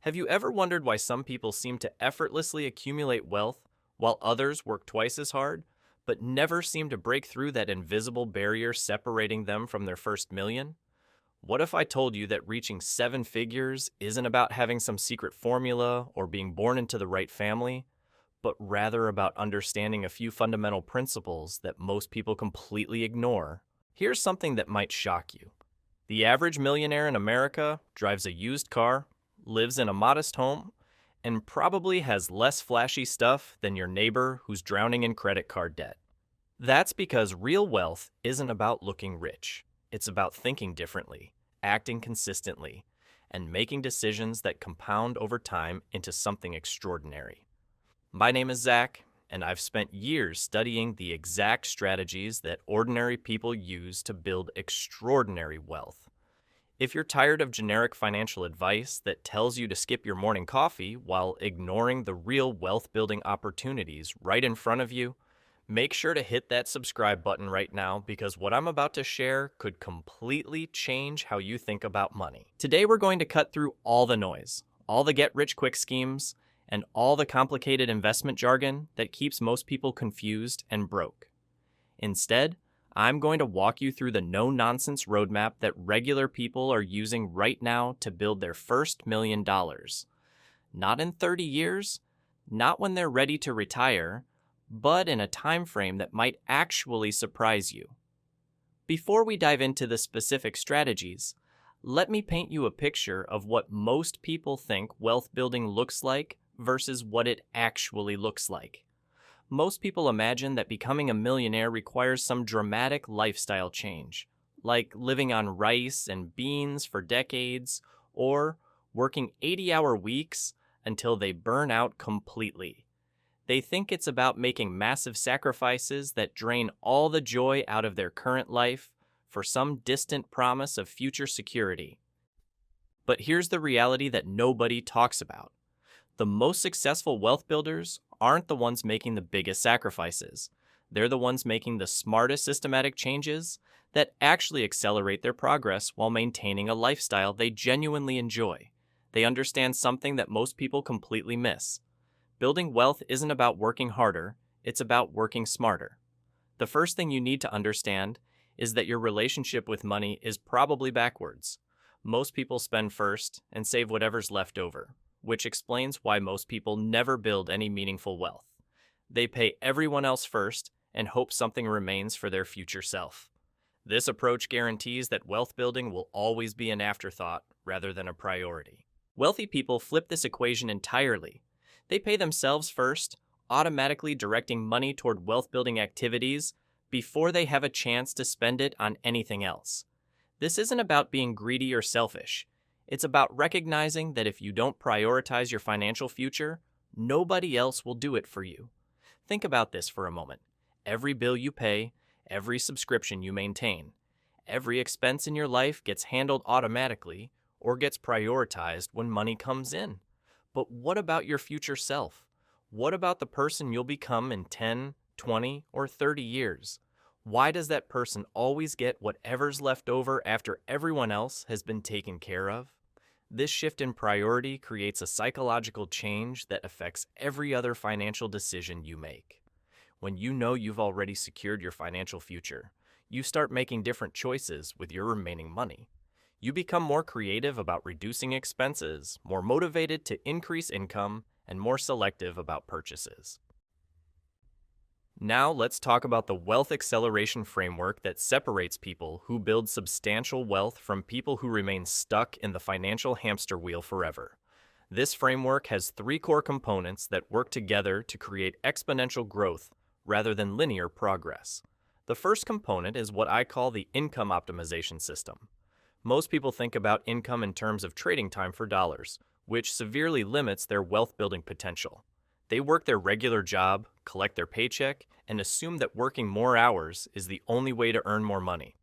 Have you ever wondered why some people seem to effortlessly accumulate wealth while others work twice as hard, but never seem to break through that invisible barrier separating them from their first million? What if I told you that reaching seven figures isn't about having some secret formula or being born into the right family, but rather about understanding a few fundamental principles that most people completely ignore? Here's something that might shock you. The average millionaire in America drives a used car, lives in a modest home, and probably has less flashy stuff than your neighbor who's drowning in credit card debt. That's because real wealth isn't about looking rich. It's about thinking differently, acting consistently, and making decisions that compound over time into something extraordinary. My name is Zach, and I've spent years studying the exact strategies that ordinary people use to build extraordinary wealth. If you're tired of generic financial advice that tells you to skip your morning coffee while ignoring the real wealth building opportunities right in front of you, make sure to hit that subscribe button right now because what I'm about to share could completely change how you think about money. Today we're going to cut through all the noise, all the get-rich-quick schemes, and all the complicated investment jargon that keeps most people confused and broke. Instead, I'm going to walk you through the no-nonsense roadmap that regular people are using right now to build their first $1 million. Not in 30 years, not when they're ready to retire, but in a time frame that might actually surprise you. Before we dive into the specific strategies, let me paint you a picture of what most people think wealth building looks like versus what it actually looks like. Most people imagine that becoming a millionaire requires some dramatic lifestyle change, like living on rice and beans for decades, or working 80-hour weeks until they burn out completely. They think it's about making massive sacrifices that drain all the joy out of their current life for some distant promise of future security. But here's the reality that nobody talks about. The most successful wealth builders aren't the ones making the biggest sacrifices. They're the ones making the smartest systematic changes that actually accelerate their progress while maintaining a lifestyle they genuinely enjoy. They understand something that most people completely miss. Building wealth isn't about working harder, it's about working smarter. The first thing you need to understand is that your relationship with money is probably backwards. Most people spend first and save whatever's left over, which explains why most people never build any meaningful wealth. They pay everyone else first and hope something remains for their future self. This approach guarantees that wealth building will always be an afterthought rather than a priority. Wealthy people flip this equation entirely. They pay themselves first, automatically directing money toward wealth-building activities before they have a chance to spend it on anything else. This isn't about being greedy or selfish. It's about recognizing that if you don't prioritize your financial future, nobody else will do it for you. Think about this for a moment. Every bill you pay, every subscription you maintain, every expense in your life gets handled automatically or gets prioritized when money comes in. But what about your future self? What about the person you'll become in 10, 20, or 30 years? Why does that person always get whatever's left over after everyone else has been taken care of? This shift in priority creates a psychological change that affects every other financial decision you make. When you know you've already secured your financial future, you start making different choices with your remaining money. You become more creative about reducing expenses, more motivated to increase income, and more selective about purchases. Now let's talk about the wealth acceleration framework that separates people who build substantial wealth from people who remain stuck in the financial hamster wheel forever. This framework has three core components that work together to create exponential growth rather than linear progress. The first component is what I call the income optimization system. Most people think about income in terms of trading time for dollars, which severely limits their wealth-building potential. They work their regular job, collect their paycheck, and assume that working more hours is the only way to earn more money.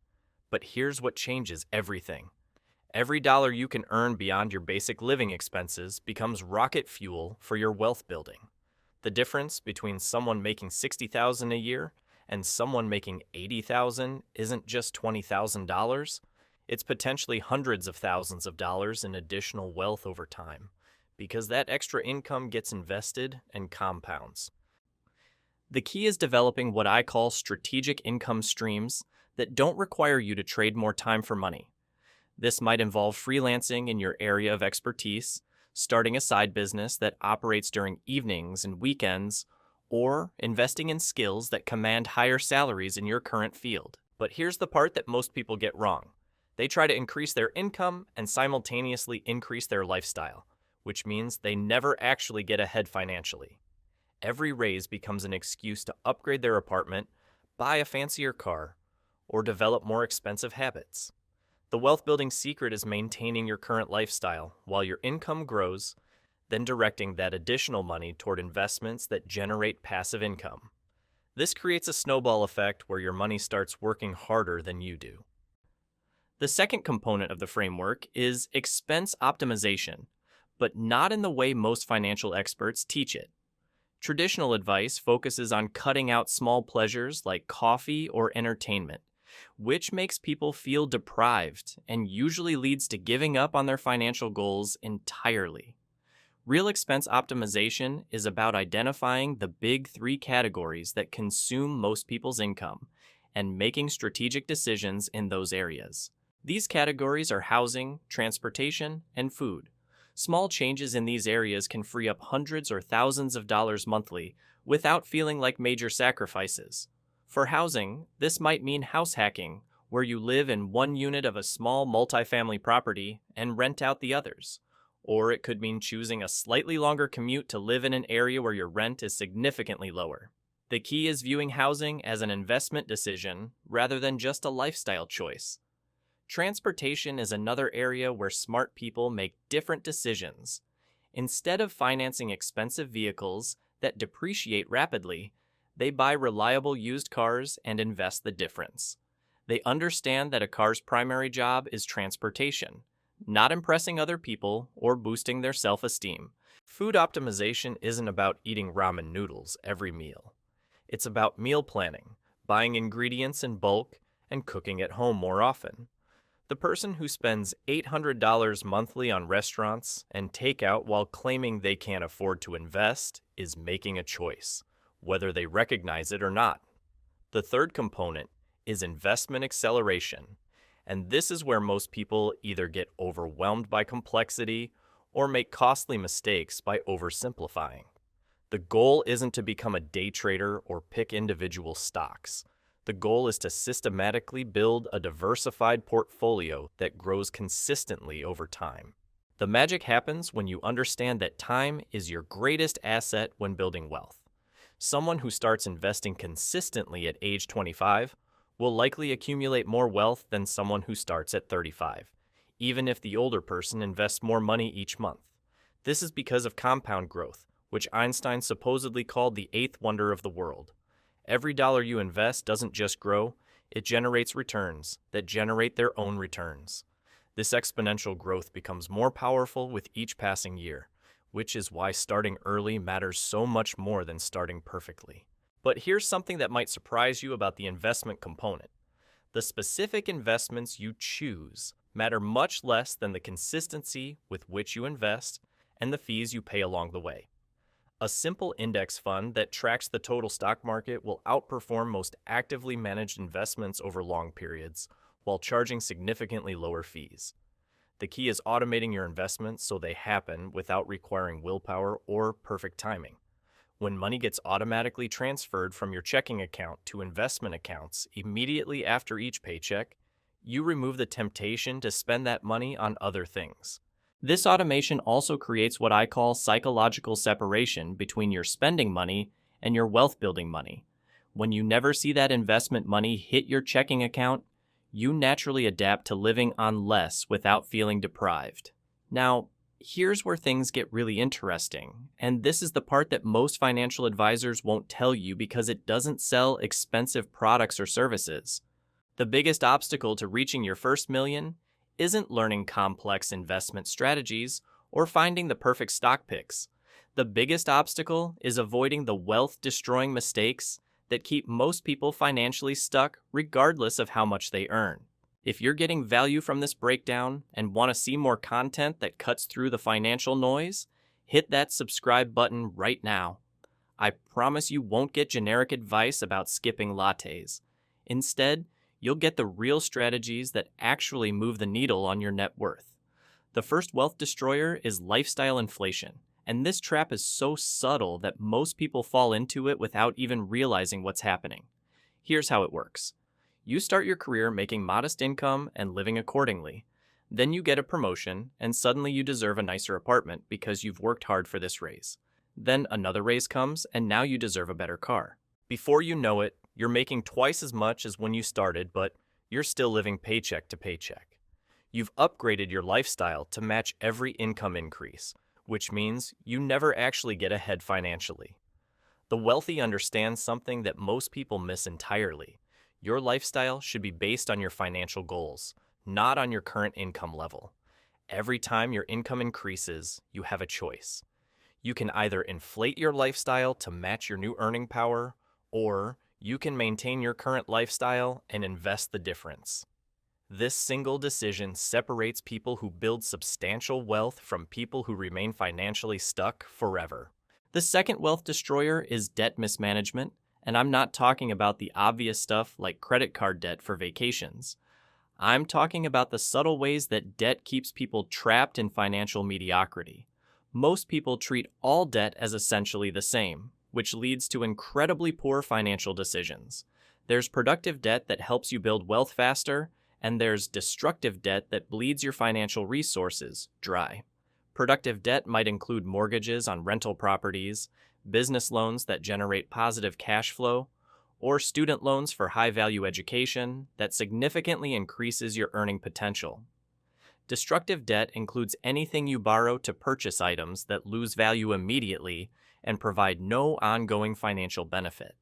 But here's what changes everything. Every dollar you can earn beyond your basic living expenses becomes rocket fuel for your wealth building. The difference between someone making $60,000 a year and someone making $80,000 isn't just $20,000. It's potentially hundreds of thousands of dollars in additional wealth over time, because that extra income gets invested and compounds. The key is developing what I call strategic income streams that don't require you to trade more time for money. This might involve freelancing in your area of expertise, starting a side business that operates during evenings and weekends, or investing in skills that command higher salaries in your current field. But here's the part that most people get wrong. They try to increase their income and simultaneously increase their lifestyle, which means they never actually get ahead financially. Every raise becomes an excuse to upgrade their apartment, buy a fancier car, or develop more expensive habits. The wealth-building secret is maintaining your current lifestyle while your income grows, then directing that additional money toward investments that generate passive income. This creates a snowball effect where your money starts working harder than you do. The second component of the framework is expense optimization, but not in the way most financial experts teach it. Traditional advice focuses on cutting out small pleasures like coffee or entertainment, which makes people feel deprived and usually leads to giving up on their financial goals entirely. Real expense optimization is about identifying the big three categories that consume most people's income and making strategic decisions in those areas. These categories are housing, transportation, and food. Small changes in these areas can free up hundreds or thousands of dollars monthly without feeling like major sacrifices. For housing, this might mean house hacking, where you live in one unit of a small multifamily property and rent out the others. Or it could mean choosing a slightly longer commute to live in an area where your rent is significantly lower. The key is viewing housing as an investment decision rather than just a lifestyle choice. Transportation is another area where smart people make different decisions. Instead of financing expensive vehicles that depreciate rapidly, they buy reliable used cars and invest the difference. They understand that a car's primary job is transportation, not impressing other people or boosting their self-esteem. Food optimization isn't about eating ramen noodles every meal. It's about meal planning, buying ingredients in bulk, and cooking at home more often. The person who spends $800 monthly on restaurants and takeout while claiming they can't afford to invest is making a choice, whether they recognize it or not. The third component is investment acceleration, and this is where most people either get overwhelmed by complexity or make costly mistakes by oversimplifying. The goal isn't to become a day trader or pick individual stocks. The goal is to systematically build a diversified portfolio that grows consistently over time. The magic happens when you understand that time is your greatest asset when building wealth. Someone who starts investing consistently at age 25 will likely accumulate more wealth than someone who starts at 35, even if the older person invests more money each month. This is because of compound growth, which Einstein supposedly called the eighth wonder of the world. Every dollar you invest doesn't just grow, it generates returns that generate their own returns. This exponential growth becomes more powerful with each passing year, which is why starting early matters so much more than starting perfectly. But here's something that might surprise you about the investment component. The specific investments you choose matter much less than the consistency with which you invest and the fees you pay along the way. A simple index fund that tracks the total stock market will outperform most actively managed investments over long periods, while charging significantly lower fees. The key is automating your investments so they happen without requiring willpower or perfect timing. When money gets automatically transferred from your checking account to investment accounts immediately after each paycheck, you remove the temptation to spend that money on other things. This automation also creates what I call psychological separation between your spending money and your wealth-building money. When you never see that investment money hit your checking account, you naturally adapt to living on less without feeling deprived. Now, here's where things get really interesting, and this is the part that most financial advisors won't tell you because it doesn't sell expensive products or services. The biggest obstacle to reaching your first million isn't learning complex investment strategies or finding the perfect stock picks. The biggest obstacle is avoiding the wealth-destroying mistakes that keep most people financially stuck regardless of how much they earn. If you're getting value from this breakdown and want to see more content that cuts through the financial noise, hit that subscribe button right now. I promise you won't get generic advice about skipping lattes. Instead, you'll get the real strategies that actually move the needle on your net worth. The first wealth destroyer is lifestyle inflation, and this trap is so subtle that most people fall into it without even realizing what's happening. Here's how it works. You start your career making modest income and living accordingly. Then you get a promotion, and suddenly you deserve a nicer apartment because you've worked hard for this raise. Then another raise comes, and now you deserve a better car. Before you know it, you're making twice as much as when you started, but you're still living paycheck to paycheck. You've upgraded your lifestyle to match every income increase, which means you never actually get ahead financially. The wealthy understand something that most people miss entirely. Your lifestyle should be based on your financial goals, not on your current income level. Every time your income increases, you have a choice. You can either inflate your lifestyle to match your new earning power, or you can maintain your current lifestyle and invest the difference. This single decision separates people who build substantial wealth from people who remain financially stuck forever. The second wealth destroyer is debt mismanagement, and I'm not talking about the obvious stuff like credit card debt for vacations. I'm talking about the subtle ways that debt keeps people trapped in financial mediocrity. Most people treat all debt as essentially the same, which leads to incredibly poor financial decisions. There's productive debt that helps you build wealth faster, and there's destructive debt that bleeds your financial resources dry. Productive debt might include mortgages on rental properties, business loans that generate positive cash flow, or student loans for high-value education that significantly increases your earning potential. Destructive debt includes anything you borrow to purchase items that lose value immediately and provide no ongoing financial benefit.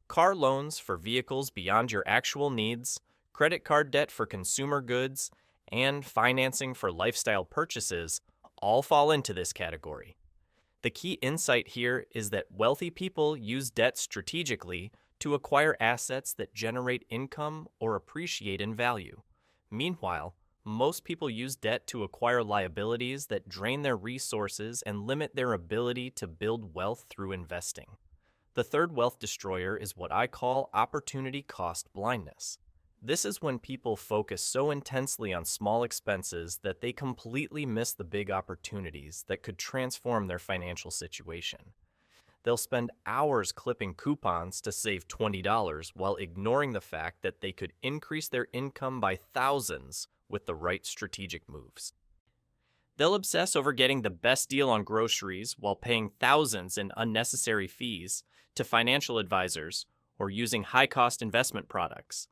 Car loans for vehicles beyond your actual needs, credit card debt for consumer goods, and financing for lifestyle purchases all fall into this category. The key insight here is that wealthy people use debt strategically to acquire assets that generate income or appreciate in value. Meanwhile, most people use debt to acquire liabilities that drain their resources and limit their ability to build wealth through investing. The third wealth destroyer is what I call opportunity cost blindness. This is when people focus so intensely on small expenses that they completely miss the big opportunities that could transform their financial situation. They'll spend hours clipping coupons to save $20 while ignoring the fact that they could increase their income by thousands with the right strategic moves. They'll obsess over getting the best deal on groceries while paying thousands in unnecessary fees to financial advisors or using high-cost investment products.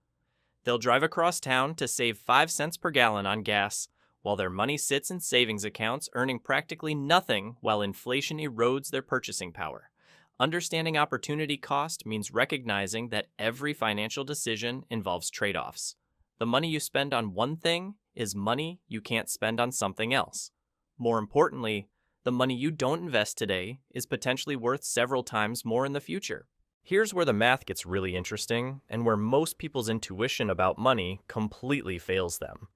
They'll drive across town to save 5 cents per gallon on gas while their money sits in savings accounts earning practically nothing while inflation erodes their purchasing power. Understanding opportunity cost means recognizing that every financial decision involves trade-offs. The money you spend on one thing is money you can't spend on something else. More importantly, the money you don't invest today is potentially worth several times more in the future. Here's where the math gets really interesting and where most people's intuition about money completely fails them.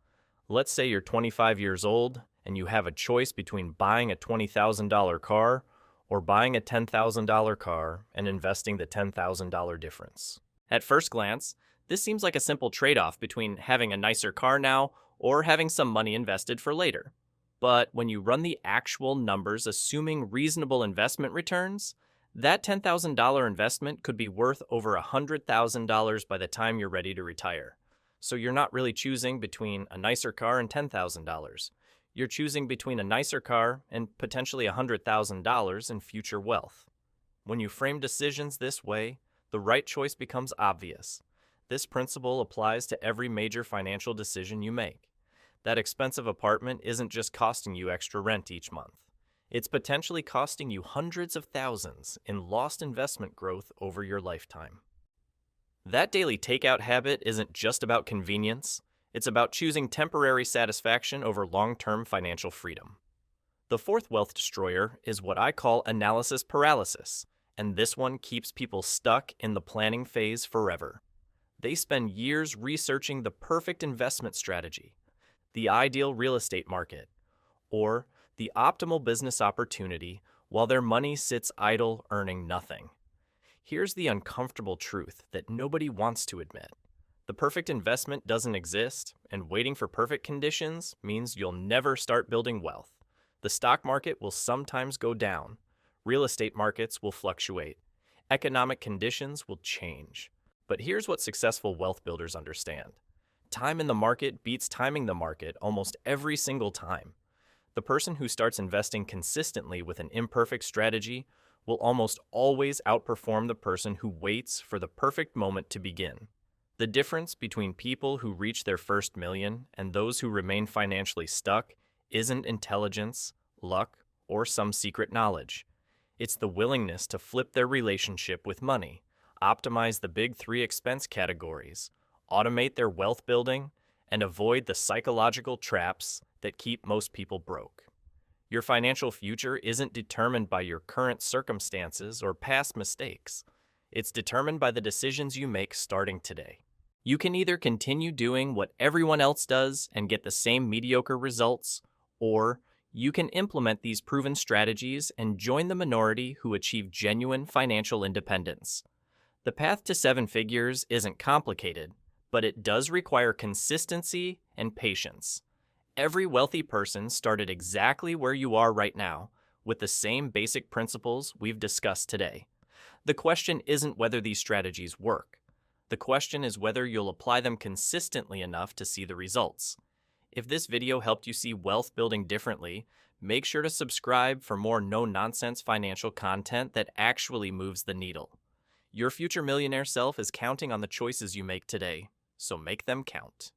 Let's say you're 25 years old and you have a choice between buying a $20,000 car or buying a $10,000 car and investing the $10,000 difference. At first glance, this seems like a simple trade-off between having a nicer car now or having some money invested for later. But when you run the actual numbers assuming reasonable investment returns, that $10,000 investment could be worth over $100,000 by the time you're ready to retire. So you're not really choosing between a nicer car and $10,000. You're choosing between a nicer car and potentially $100,000 in future wealth. When you frame decisions this way, the right choice becomes obvious. This principle applies to every major financial decision you make. That expensive apartment isn't just costing you extra rent each month. It's potentially costing you hundreds of thousands in lost investment growth over your lifetime. That daily takeout habit isn't just about convenience. It's about choosing temporary satisfaction over long-term financial freedom. The fourth wealth destroyer is what I call analysis paralysis, and this one keeps people stuck in the planning phase forever. They spend years researching the perfect investment strategy, the ideal real estate market, or the optimal business opportunity while their money sits idle earning nothing. Here's the uncomfortable truth that nobody wants to admit. The perfect investment doesn't exist, and waiting for perfect conditions means you'll never start building wealth. The stock market will sometimes go down. Real estate markets will fluctuate. Economic conditions will change. But here's what successful wealth builders understand. Time in the market beats timing the market almost every single time. The person who starts investing consistently with an imperfect strategy will almost always outperform the person who waits for the perfect moment to begin. The difference between people who reach their first million and those who remain financially stuck isn't intelligence, luck, or some secret knowledge. It's the willingness to flip their relationship with money, optimize the big three expense categories, automate their wealth building, and avoid the psychological traps that keep most people broke. Your financial future isn't determined by your current circumstances or past mistakes. It's determined by the decisions you make starting today. You can either continue doing what everyone else does and get the same mediocre results, or you can implement these proven strategies and join the minority who achieve genuine financial independence. The path to seven figures isn't complicated, but it does require consistency and patience. Every wealthy person started exactly where you are right now, with the same basic principles we've discussed today. The question isn't whether these strategies work. The question is whether you'll apply them consistently enough to see the results. If this video helped you see wealth building differently, make sure to subscribe for more no-nonsense financial content that actually moves the needle. Your future millionaire self is counting on the choices you make today, so make them count.